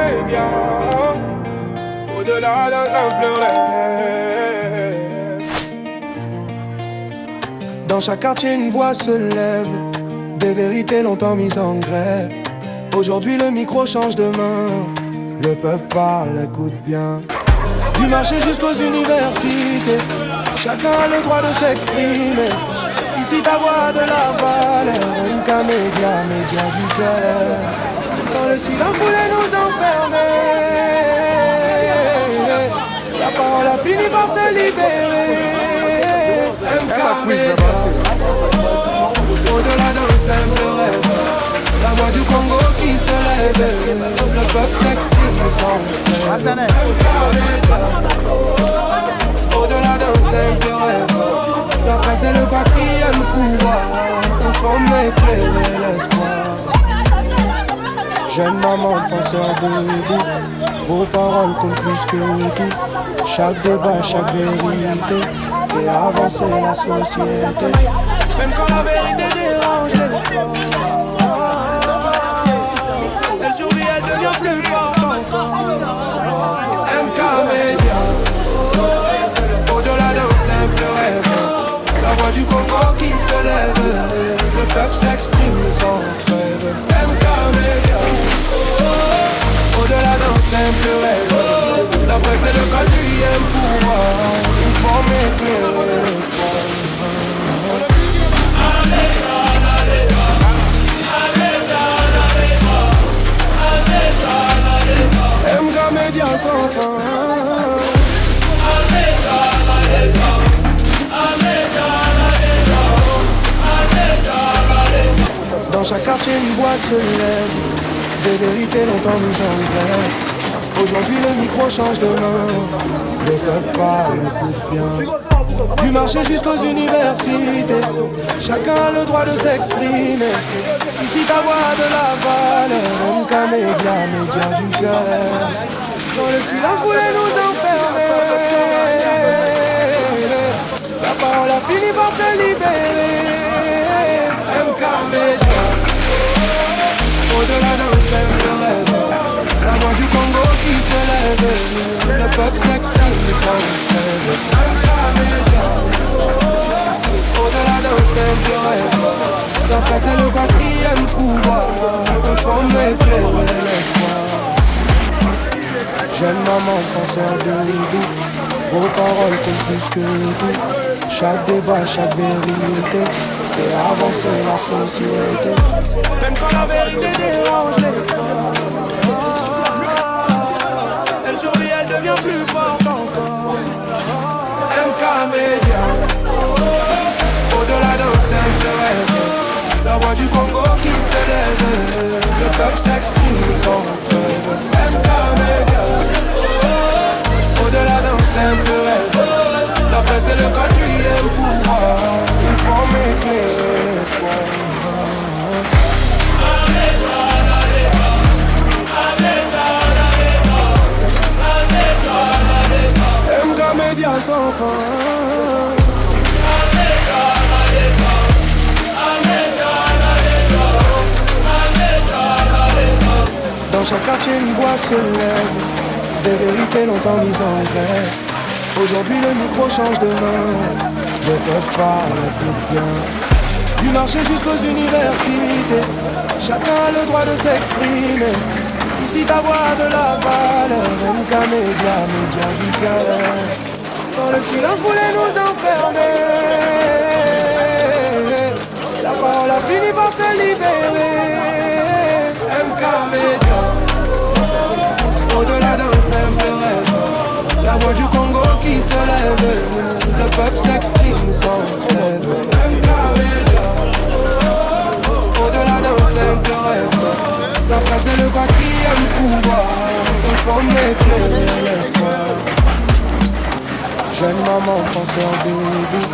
Média, au-delà d'un simple rêve. Dans chaque quartier une voix se lève, des vérités longtemps mises en grève. Aujourd'hui le micro change de main, le peuple parle, écoute bien. Du marché jusqu'aux universités, chacun a le droit de s'exprimer. Ici ta voix de la valeur, MK Média, média du cœur. Quand le silence voulait nous enfermer, la parole a fini par se libérer. MK Média, au-delà d'un simple rêve, la voix du Congo qui se lève, le peuple s'exprime sans trêve. MK Média, au-delà d'un simple rêve, la presse est le quatrième pouvoir, informer, éclairer l'espoir. Jeune maman, penseur debout, vos paroles comptent plus que tout. Chaque débat, chaque vérité fait avancer la société. Même quand la vérité dérange les forts, elle survit, elle devient plus forte encore. MK Média, au-delà d'un simple rêve, la voix du Congo qui se lève, le peuple s'exprime sans trêve. MK Média, au-delà d'un simple rêve, la presse est le quatrième pouvoir, informer, éclairer l'espoir. MK Média sans fin. Dans chaque quartier une voix se lève, des vérités longtemps mises en grève. Aujourd'hui le micro change de main, le peuple parle, écoute bien. Du marché jusqu'aux universités, chacun a le droit de s'exprimer. Ici ta voix de la valeur, MK Média, média du cœur. Quand le silence voulait nous enfermer, la parole a fini par se libérer. MK Média, au-delà d'un simple rêve, la voix du Congo qui se lève, le peuple s'exprime sans trêve. MK Média, au-delà d'un simple rêve, la presse est le quatrième pouvoir, informer, éclairer l'espoir. Jeune maman, penseur debout, vos paroles comptent plus que tout. Chaque débat, chaque vérité fait avancer la société. Même quand la vérité dérange les forts, elle survit, elle devient plus forte encore. MK Média, au-delà d'un simple rêve, la voix du Congo qui se lève, le peuple s'exprime sans trêve. MK Média, au-delà d'un simple rêve, la presse est le quatrième pouvoir, informer, éclairer l'espoir. MK Média sans fin. Dans chaque quartier une voix se lève, des vérités longtemps mises en grève. Aujourd'hui le micro change de main, le peuple parle, écoute bien. Du marché jusqu'aux universités, chacun a le droit de s'exprimer. Ici ta voix de la valeur, MK Média, média du cœur. Quand le silence voulait nous enfermer, la parole a fini par se libérer. MK Média, au-delà d'un simple rêve, la voix du Congo qui se lève, le peuple s'exprime sans trêve. MK Média, au-delà d'un simple rêve, la presse est le quatrième pouvoir, informer, éclairer l'espoir. Jeune maman, penseur debout,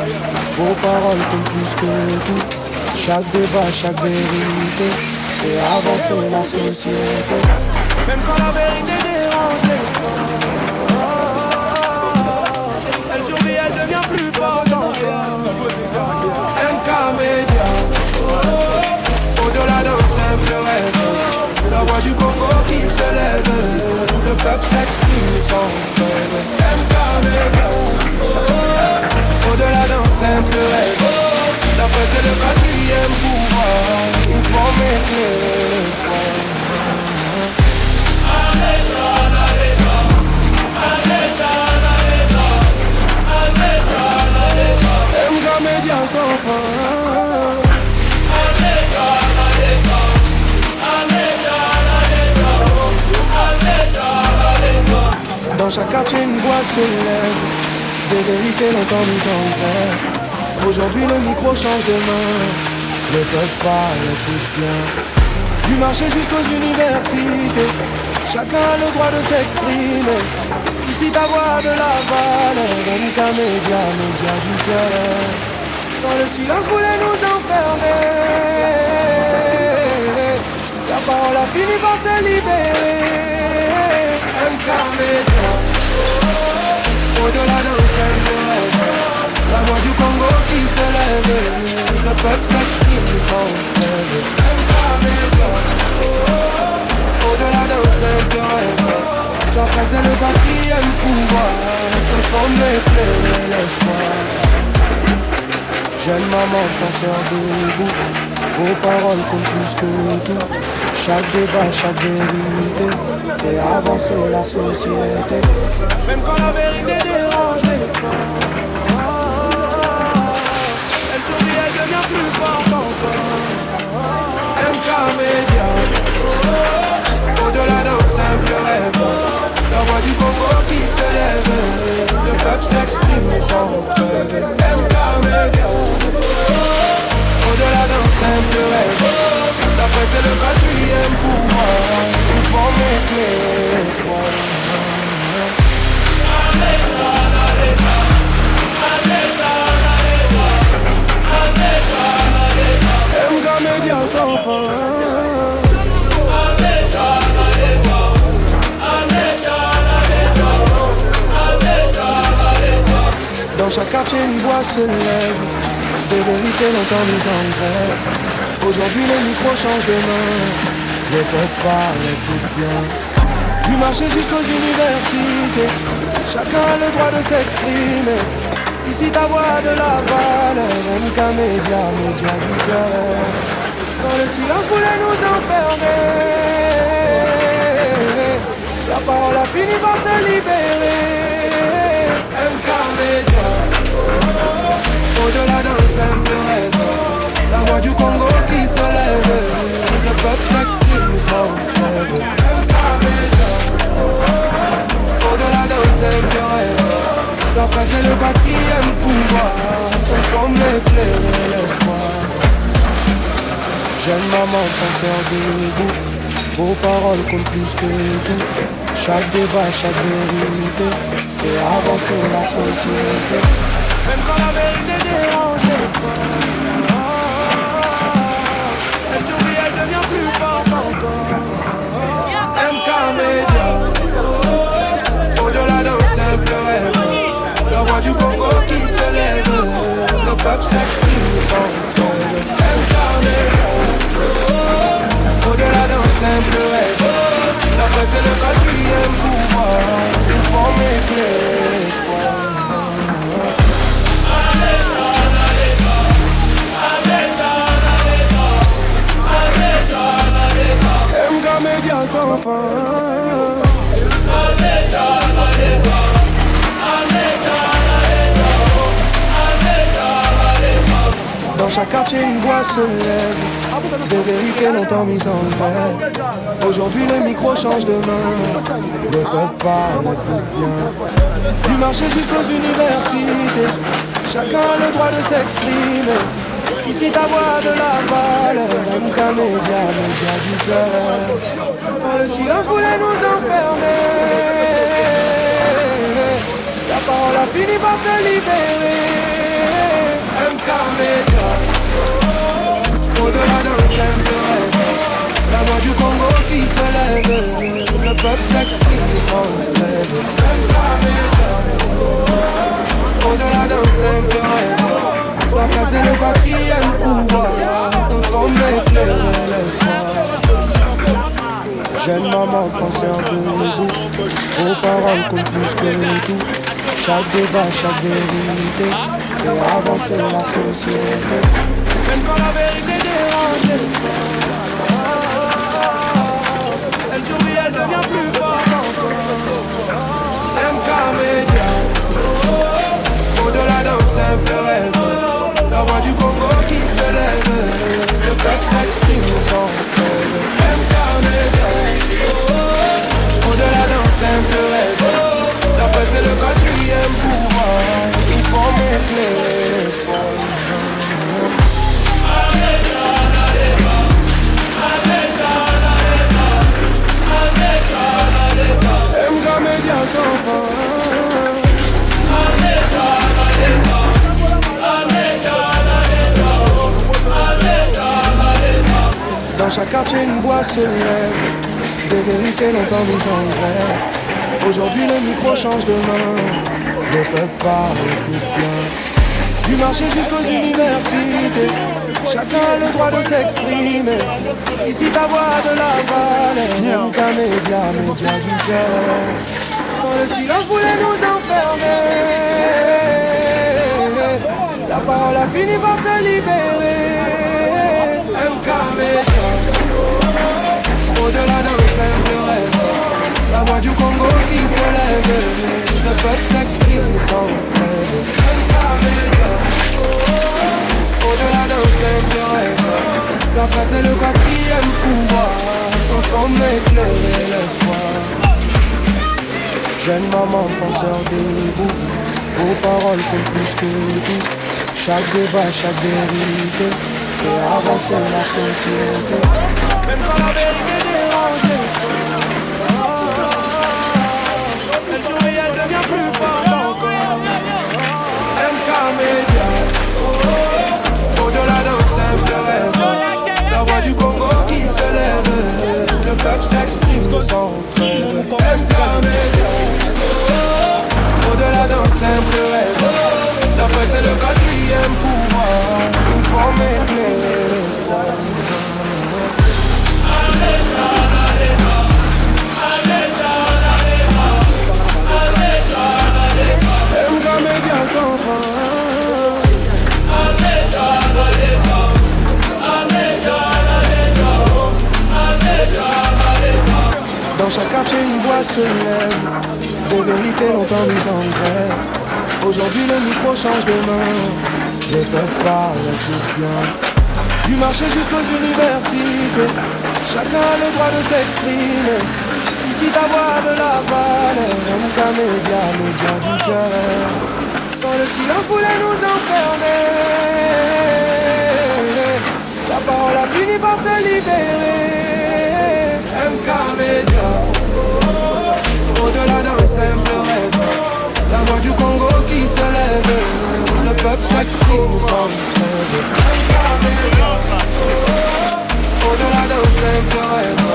vos paroles comptent plus que tout. Chaque débat, chaque vérité fait avancer la société. Même quand la vérité dérange les forts, elle survit, elle devient plus forte encore. MK Média, au-delà d'un simple rêve, la voix du Congo qui se lève, peuple s'exprime sans trêve. MK Media, au-delà d'un simple rêve. La presse est le quatrième pouvoir, une forme éclairée l'espoir. MK Media sans fin. Dans chaque quartier une voix se lève, des vérités longtemps mises en grève. Aujourd'hui le micro change de main, le peuple parle tous bien. Du marché jusqu'aux universités, chacun a le droit de s'exprimer. Ici ta voix de la valeur, MK Media, média du cœur. Quand le silence voulait nous enfermer, la parole a fini par se libérer. MK Media, au-delà d'un simple rêve, la voix du Congo qui se lève, le peuple s'exprime sans trêve. MK Media, au-delà d'un simple rêve, la presse est le quatrième pouvoir, comme éclairer l'espoir. Jeune maman, penseur debout, vos paroles comptent plus que tout. Chaque débat, chaque vérité fait avancer la société. Même quand la vérité dérange les femmes, elle sourit, elle devient plus forte encore. MK Media, au-delà d'un simple rêve, la voix du Congo qui se lève, le peuple s'exprime sans trêve. MK Media, au-delà d'un simple rêve, la presse est le quatrième pouvoir, une forme éclairée l'espoir. MK Media sans fin. Dans chaque quartier une voix se lève, des vérités longtemps mises en grève. Aujourd'hui le micro change de main, le peuple parle tout bien. Du marché jusqu'aux universités, chacun a le droit de s'exprimer. Ici ta voix de la valeur, MK Media, média du cœur. Quand le silence voulait nous enfermer, la parole a fini par se libérer. MK Media, au-delà d'un simple rêve, la voix du Congo qui se lève, le peuple s'exprime sans trêve. MK Media, au-delà d'un simple rêve, la presse est le quatrième pouvoir, comme éclairer l'espoir. Jeune maman, penseur debout, vos paroles comptent plus que tout. Chaque débat, chaque vérité fait avancer la société. Même quand la vérité dérange les femmes, elle sourit, elle devient plus forte encore. MK Media, au-delà d'un simple rêve, la voix du Congo qui se lève, le peuple s'exprime sans trêve. MK Media, au-delà d'un simple rêve, la presse est le quatrième pouvoir, une forme éclairée l'espoir. MK Media sans fin. Dans chaque quartier une voix se lève, des vérités longtemps mises en grève. Aujourd'hui le micro change de main, le peuple parle tout bien. Du marché jusqu'aux universités, chacun a le droit de s'exprimer. Ici ta voix de la valeur, MK Media, média du cœur. Quand le silence voulait nous enfermer, la parole a fini par se libérer. MK Media, au-delà d'un simple rêve, la voix du Congo qui se lève, le peuple s'exprime sans trêve. MK Media, au-delà d'un simple rêve, la place est le quatrième pouvoir, comme éclairer l'espoir. Jeune maman, penseur debout, vos paroles comptent plus que tout. Chaque débat, chaque vérité fait avancer la société. Même quand la vérité dérange les femmes, elle survit, elle devient plus forte encore. MK Media, au-delà d'un simple rêve, la voix du Congo qui se lève, le peuple s'exprime sans trêve. MK Media, au-delà d'un simple rêve, la presse est le quatrième pouvoir, il faut m'éclairer l'espoir. MK Media sans fin. Dans chaque quartier une voix se lève, des vérités longtemps mises en grève. Aujourd'hui le micro change de main, le peuple parle, écoute bien. Du marché jusqu'aux universités, chacun a le droit de s'exprimer. Ici ta voix de la valeur, MK Media, média du cœur. Quand le silence voulait nous enfermer, la parole a fini par se libérer. MK Media, au-delà d'un simple rêve, la voix du Congo qui se lève, le peuple s'exprime sans trêve. MK Media, au-delà d'un simple rêve, la presse est le quatrième pouvoir, on m'éclairer l'espoir. Jeune maman, penseur debout, vos paroles comptent plus que tout. Chaque débat, chaque vérité fait avancer la société. Même quand la vérité dérange les femmes, elle survit, elle devient plus forte encore. MK Media, au-delà d'un simple rêve, la voix du Congo qui se lève, le peuple s'exprime sans trêve. MK Media, au-delà d'un simple rêve, la presse est le quatrième pouvoir, il faut m'éclairer l'espoir. MK Media sans fin. Dans chaque quartier une voix se lève, des vérités longtemps mises en grève. Aujourd'hui le micro change de main, le peuple parle tout bien. Du marché jusqu'aux universités, chacun a le droit de s'exprimer. Ici ta voix de la valeur, MK Media, média du cœur. Quand le silence voulait nous enfermer, la parole a fini par se libérer. MK Media, au-delà d'un simple rêve, la voix du Congo qui se lève, le peuple s'exprime sans trêve. MK Media, au-delà d'un simple rêve,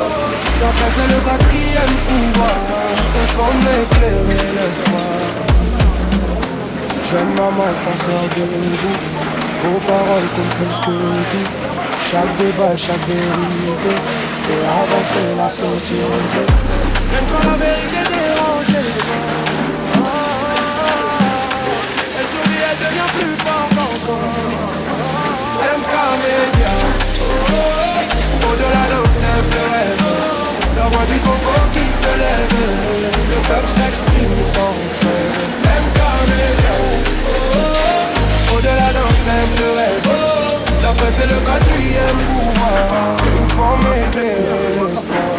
la presse est le quatrième pouvoir, il faut m'éclairer l'espoir. Jeune maman, penseur debout, vos paroles comptent plus que tout. Chaque débat, chaque vérité fait avancer la société. Même quand la vérité dérange les femmes, elle survit, elle devient plus forte encore. MK Media, au-delà d'un simple rêve, la voix du Congo qui se lève, le peuple s'exprime sans trêve. MK Media, au-delà d'un simple rêve, la presse est le quatrième pouvoir, il faut m'éclairer l'espoir.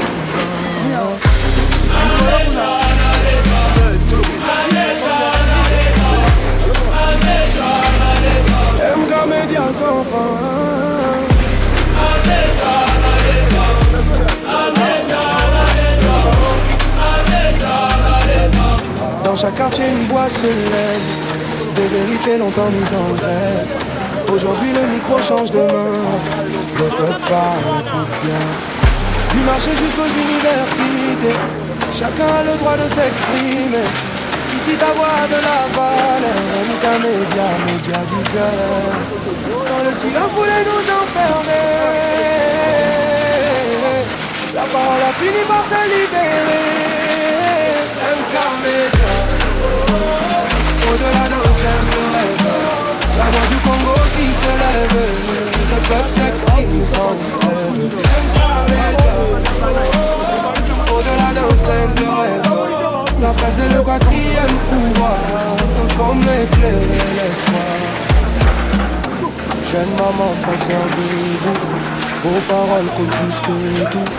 MK Media sans fin. Dans chaque quartier une voix se lève, des vérités longtemps mises en grève. Aujourd'hui le micro change de main, le peuple parle, écoute bien. Du marché jusqu'aux universités, chacun a le droit de s'exprimer. Ici ta voix de la valeur, MK Media, média du cœur. Quand le silence voulait nous enfermer, La parole a fini par se libérer. MK Media, au-delà d'un simple rêve, la voix du Congo qui se lève, le peuple s'exprime sans trêve. MK Media, au-delà d'un simple rêve, la presse est le quatrième pouvoir, informer, éclairer l'espoir. Jeune maman, penseur de vous, vos paroles comptent plus que tout.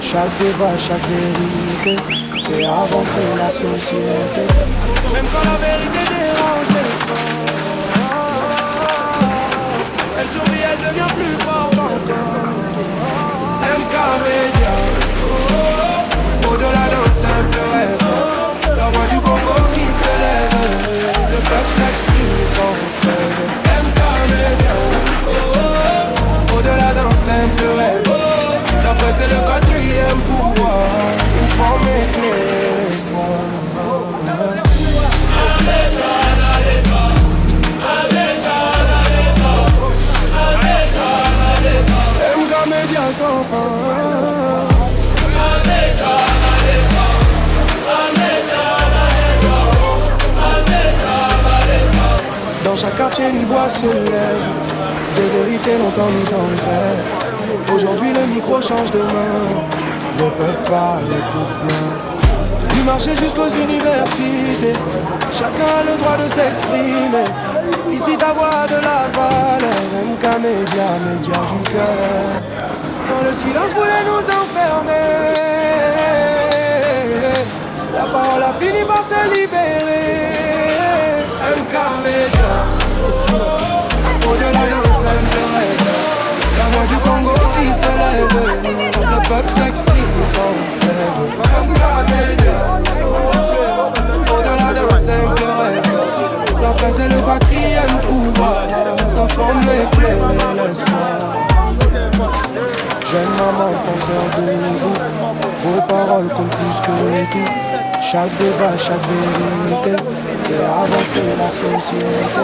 Chaque débat, chaque vérité fait avancer la société. Même quand la vérité dérange les femmes, elle sourit, elle devient plus forte encore. MK Media, au-delà d'un simple rêve, la voix du Congo qui se lève, le peuple s'exprime sans trêve. MK Media, au-delà d'un simple rêve, la presse est le quatrième pouvoir, une forme éclairée l'espoir. MK Media sans fin. Dans chaque quartier une voix se lève, des vérités longtemps mises en grève. Aujourd'hui le micro change de main, je peux pas l'écouter bien. Du marché jusqu'aux universités, chacun a le droit de s'exprimer. Ici ta voix a de la valeur, MK Media, média du cœur. Quand le silence voulait nous enfermer, la parole a fini par se libérer. MK Media, au-delà d'un simple rêve, la voix du Congo qui se lève, le peuple s'exprime sans trêve. MK Media, au-delà d'un simple rêve, la presse est le quatrième pouvoir, informer, éclairer l'espoir. Jeune maman, penseur de vous, vos paroles comptent plus que tout. Chaque débat, chaque vérité fait avancer la société.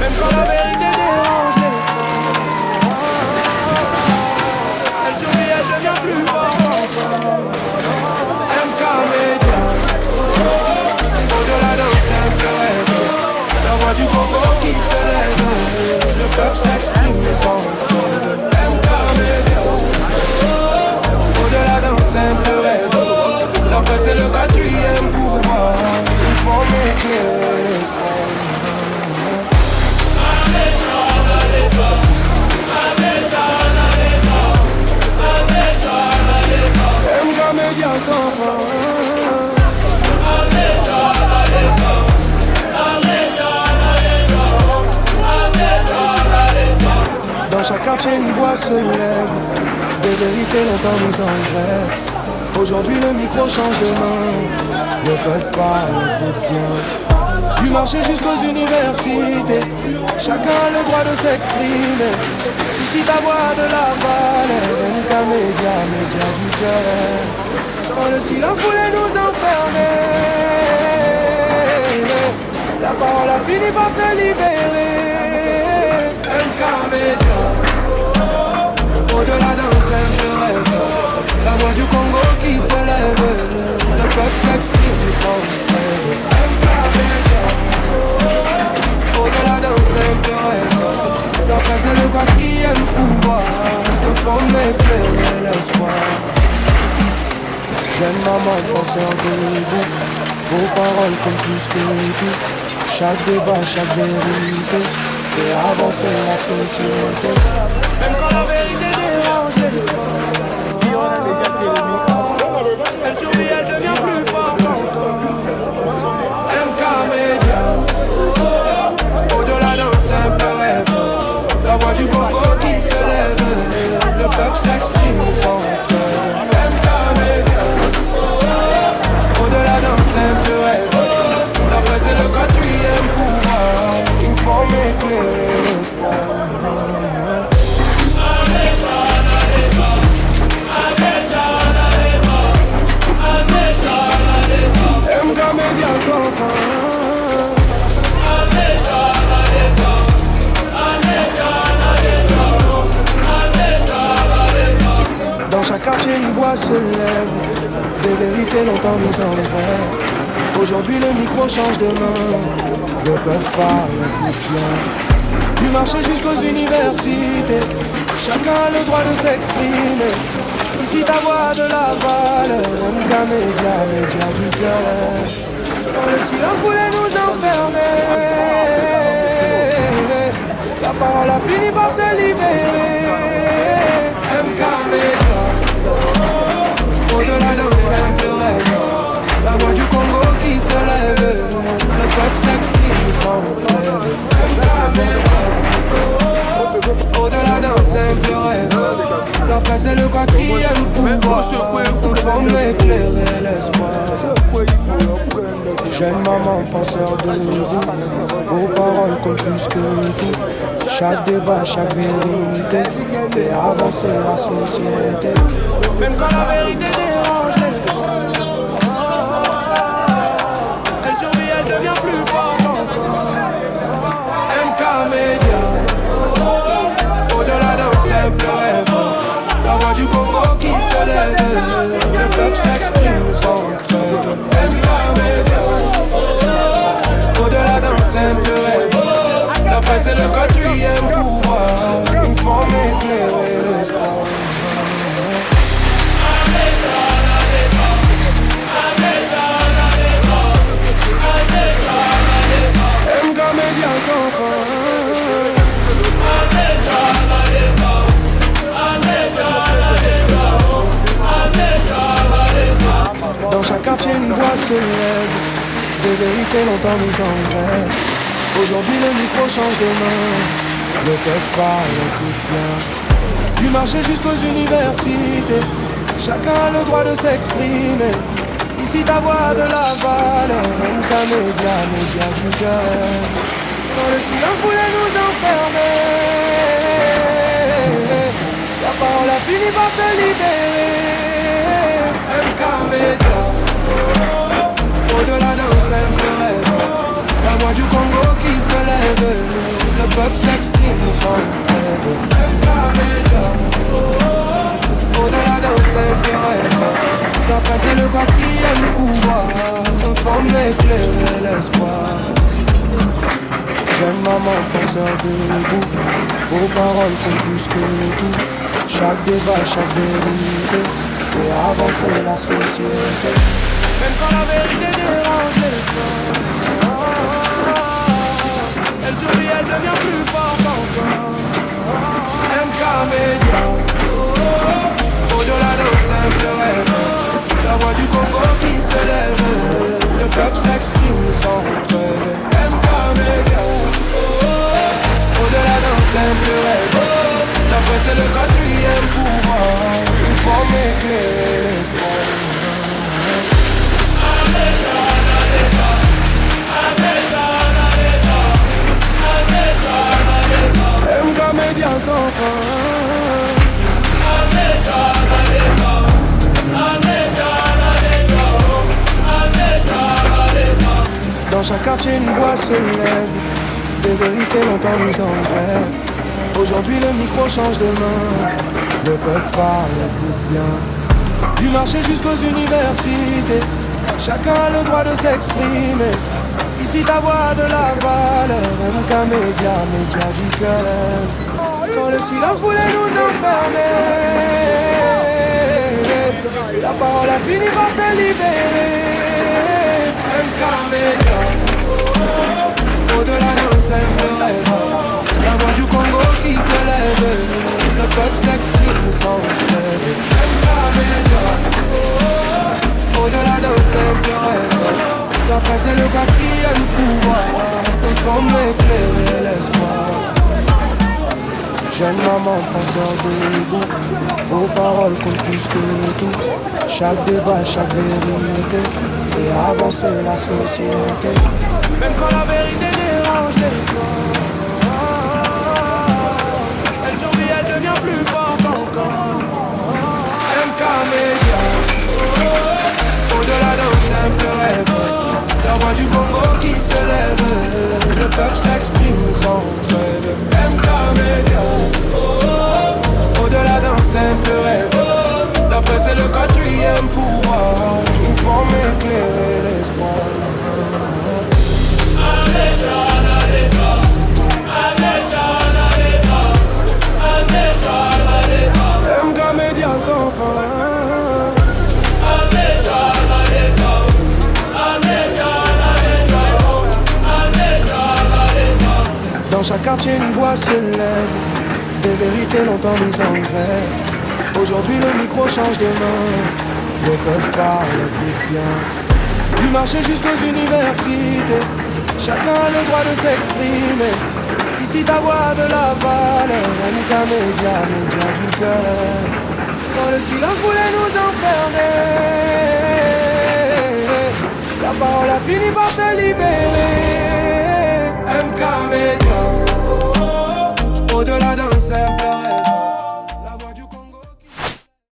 Même quand la vérité dérange les femmes, elle sourit, elle devient plus forte encore. MK Media, au-delà d'un simple rêve, la voix du Congo qui se lève, le peuple s'exprime sans trêve. MK Media, au-delà d'un simple rêve, la presse est le quatrième pouvoir, une forme éclairée l'espoir. MK Media sans fin. Dans chaque quartier une voix se lève, des vérités longtemps mises en grève. Aujourd'hui le micro change de main, le peuple parle, écoute bien. Du marché jusqu'aux universités, chacun a le droit de s'exprimer. Ici ta voix a de la valeur, MK Media, média du cœur. Quand le silence voulait nous enfermer, la parole a fini par se libérer. MK Media, au-delà d'un simple rêve, la voix du Congo qui se lève, le peuple s'exprime sans trêve. MK Media, au-delà d'un simple rêve, la presse est le quatrième pouvoir, informer, éclairer l'espoir. Jeune maman, penseur de vous, vos paroles comptent plus que tout. Chaque débat, chaque vérité fait avancer la société. Même quand la vérité dérange les femmes, elle sourit, elle devient plus forte encore. MK Media, au-delà d'un simple rêve, la voix du Congo qui se lève, le peuple s'exprime sans trêve. MK Media, au-delà d'un simple rêve, la presse est le quatrième pouvoir, une forme éclairée l'espoir. se lève, des vérités longtemps mises en rêve. Aujourd'hui le micro change de main, le peuple parle, écoute bien. Du marché jusqu'aux universités, chacun a le droit de s'exprimer. Ici ta voix de la valeur, MK Média, média du cœur. Quand le silence voulait nous enfermer, la parole a fini par se libérer. MK Média, au-delà d'un simple rêve, la voix du Congo qui se lève, le peuple s'exprime sans trêve. MK Média, au-delà d'un simple rêve, la presse est le quatrième pouvoir, informe, éclairer l'espoir. Jeune maman, penseur de vous, vos paroles comptent plus que tout. Chaque débat, chaque vérité fait avancer la société. Même quand la vérité dérange les femmes, elle survit, elle devient plus forte encore. MK Média, au-delà d'un simple rêve, la voix du Congo qui se lève, le peuple s'exprime sans trêve. MK Média, au-delà d'un simple rêve, la presse est le quatrième pouvoir, une forme éclairée l'espoir. MK Média sans fin. Dans chaque quartier une voix se lève, des vérités longtemps mises en grève. Aujourd'hui le micro change de main, le peuple parle, écoute bien. Du marché jusqu'aux universités, chacun a le droit de s'exprimer. Ici ta voix de la valeur, MK Média, média du cœur. Quand le silence voulait nous enfermer, la parole a fini par se libérer. MK Média, au-delà d'un simple rêve, la voix du Congo qui se lève, le peuple s'exprime sans trêve. MK Média, au-delà d'un simple rêve, la presse est le quatrième pouvoir, informe, éclairer l'espoir. Jeune maman, penseur debout, vos paroles comptent plus que tout. Chaque débat, chaque vérité fait avancer la société. Même quand la vérité dérange les femmes, elle survit, elle devient plus forte encore. MK Média, au-delà d'un simple rêve, la voix du Congo qui se lève, le peuple s'exprime sans trêve. MK Média, au-delà d'un simple rêve, la presse est le quatrième pouvoir, une forme éclairée l'espoir. MK Média sans fin. Dans chaque quartier une voix se lève, des vérités longtemps mises en grève. Aujourd'hui le micro change de main, le peuple parle, écoute bien. Du marché jusqu'aux universités, chacun a le droit de s'exprimer. Ici ta voix de la valeur, MK Média, média du cœur. Quand le silence voulait nous enfermer, la parole a fini par se libérer. MK Média, au-delà d'un simple rêve, la voix du Congo qui se lève, le peuple s'exprime sans trêve. MK Média, au-delà d'un simple rêve, la presse est le quatrième pouvoir, informe, éclairer l'espoir. Jeune maman, penseur debout, vos paroles comptent plus que tout. Chaque débat, chaque vérité fait avancer la société. Même quand la vérité dérange les femmes, elle survit, elle devient plus forte encore. MK Média, au-delà d'un simple rêve, la voix du Congo qui se lève, le peuple s'exprime sans trêve. MK Média, au-delà d'un simple rêve, la presse est le quatrième même pouvoir informer, éclairer l'espoir. MK Média sans fin. Dans chaque quartier une voix se lève, des vérités longtemps mises en grève. Aujourd'hui le micro change de main, le peuple parle plus bien. Du marché jusqu'aux universités, chacun a le droit de s'exprimer. Ici ta voix a de la valeur, MK Média, média du cœur. Quand le silence voulait nous enfermer, la parole a fini par se libérer. MK Média.